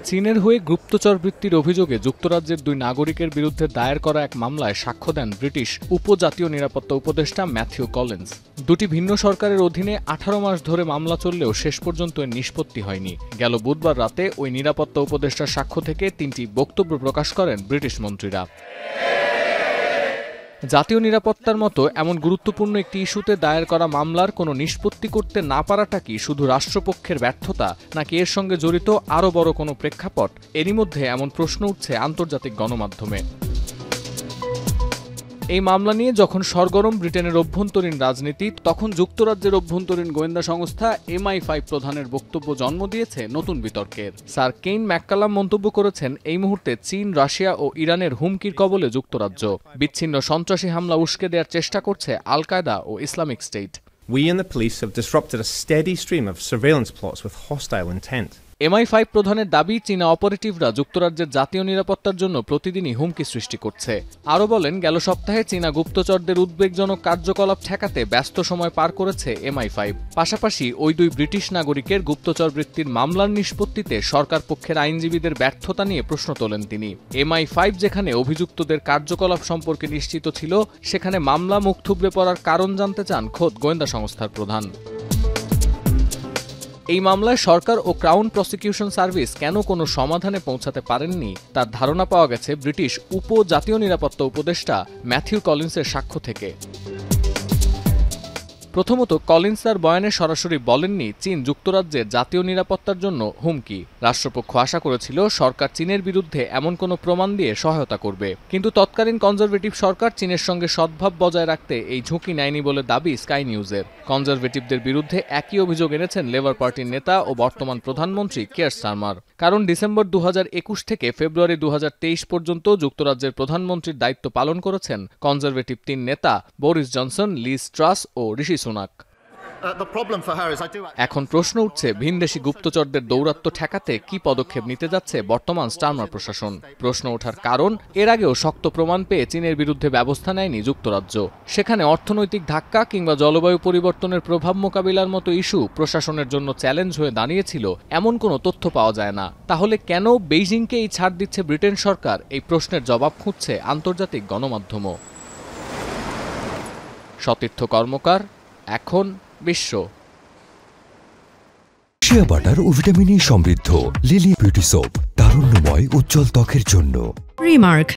চীনের হয়ে গুপ্তচর বৃত্তির অভিযোগে যুক্তরাজ্যের দুই নাগরিকের বিরুদ্ধে দায়ের করা এক মামলায় সাক্ষ্য দেন ব্রিটিশ উপজাতীয় নিরাপত্তা উপদেষ্টা ম্যাথিউ কলিন্স। দুটি ভিন্ন সরকারের অধীনে 18 মাস ধরে মামলা চললেও শেষ পর্যন্ত এর নিষ্পত্তি হয়নি। গেল বুধবার রাতে ওই নিরাপত্তা উপদেষ্টার সাক্ষ্য থেকে 3টি বক্তব্য প্রকাশ করেন ব্রিটিশ মন্ত্রীরা। জাতীয় নিরাপত্তার মতো এমন গুরুত্বপূর্ণ একটি ইস্যুতে দায়ের করা মামলার কোনো নিষ্পত্তি করতে না পারাটা কি শুধু রাষ্ট্রপক্ষের ব্যর্থতা, নাকি এর সঙ্গে জড়িত আরও বড় কোনো প্রেক্ষাপট? এরই মধ্যে এমন প্রশ্ন উঠছে আন্তর্জাতিক গণমাধ্যমে। এই মামলা নিয়ে যখন সরগরম ব্রিটেনের অভ্যন্তরীণ রাজনীতি, তখন যুক্তরাজ্যের অভ্যন্তরীণ গোয়েন্দা সংস্থা MI5 প্রধানের বক্তব্য জন্ম দিয়েছে নতুন বিতর্কের। স্যার কেইন ম্যাককালাম মন্তব্য করেছেন, এই মুহূর্তে চীন, রাশিয়া ও ইরানের হুমকির কবলে যুক্তরাজ্য। বিচ্ছিন্ন সন্ত্রাসী হামলা উস্কে দেওয়ার চেষ্টা করছে আল কায়দা ও Islamic State. We and the police have disrupted a steady stream of surveillance plots with hostile intent. MI5 প্রধানের দাবি, চীনা অপারেটিভরা যুক্তরাজ্যের জাতীয় নিরাপত্তার জন্য প্রতিদিনই হুমকি সৃষ্টি করছে। আরও বলেন, গেল সপ্তাহে চীনা গুপ্তচরদের উদ্বেগজনক কার্যকলাপ ঠেকাতে ব্যস্ত সময় পার করেছে MI5। পাশাপাশি ওই দুই ব্রিটিশ নাগরিকের গুপ্তচর বৃত্তির মামলার নিষ্পত্তিতে সরকার পক্ষের আইনজীবীদের ব্যর্থতা নিয়ে প্রশ্ন তোলেন তিনি। MI5 যেখানে অভিযুক্তদের কার্যকলাপ সম্পর্কে নিশ্চিত ছিল, সেখানে মামলা মুখ থুবড়ে পড়ার কারণ জানতে চান খোদ গোয়েন্দা সংস্থার প্রধান। এই মামলায় সরকার ও ক্রাউন প্রসিকিউশন সার্ভিস কেন কোনো সমাধানে পৌঁছাতে পারেননি, তার ধারণা পাওয়া গেছে ব্রিটিশ উপজাতীয় নিরাপত্তা উপদেষ্টা ম্যাথিউ কলিন্সের সাক্ষ্য থেকে। প্রথমত, কলিন্স তার বয়ানে সরাসরি বলেননি চীন যুক্তরাজ্যের জাতীয় নিরাপত্তার জন্য হুমকি। রাষ্ট্রপক্ষ আশা করেছিল সরকার চীনের বিরুদ্ধে এমন কোনো প্রমাণ দিয়ে সহায়তা করবে, কিন্তু তৎকালীন কনজারভেটিভ সরকার চীনের সঙ্গে সদ্ভাব বজায় রাখতে এই ঝুঁকি নেয়নি বলে দাবি স্কাই নিউজের। কনজারভেটিভদের বিরুদ্ধে একই অভিযোগ এনেছেন লেবার পার্টির নেতা ও বর্তমান প্রধানমন্ত্রী কিয়ার স্টারমার। কারণ ডিসেম্বর 2021 থেকে ফেব্রুয়ারি 2023 পর্যন্ত যুক্তরাজ্যের প্রধানমন্ত্রীর দায়িত্ব পালন করেছেন কনজারভেটিভ 3 নেতা বরিস জনসন, লিজ ট্রাস ও ঋষি সুনাক। এখন প্রশ্ন উঠছে, ভিনদেশি গুপ্তচরদের দৌরাত্ম্য ঠেকাতে কি পদক্ষেপ নিতে যাচ্ছে বর্তমান স্টারমার প্রশাসন? প্রশ্ন ওঠার কারণ, এর আগেও শক্ত প্রমাণ পেয়ে চীনের বিরুদ্ধে ব্যবস্থা নেয়নি যুক্তরাজ্য। সেখানে অর্থনৈতিক ধাক্কা কিংবা জলবায়ু পরিবর্তনের প্রভাব মোকাবিলার মতো ইস্যু প্রশাসনের জন্য চ্যালেঞ্জ হয়ে দাঁড়িয়েছিল, এমন কোনো তথ্য পাওয়া যায় না। তাহলে কেন বেইজিংকে এই ছাড় দিচ্ছে ব্রিটেন সরকার? এই প্রশ্নের জবাব খুঁজছে আন্তর্জাতিক গণমাধ্যমও। সতীর্থ কর্মকার, এখন বিশ্ব। শিয়া বাটার ও ভিটামিন ই সমৃদ্ধ লিলি বিউটি সোপ, তারুণ্যময় উজ্জ্বল ত্বকের জন্য। রিমার্ক,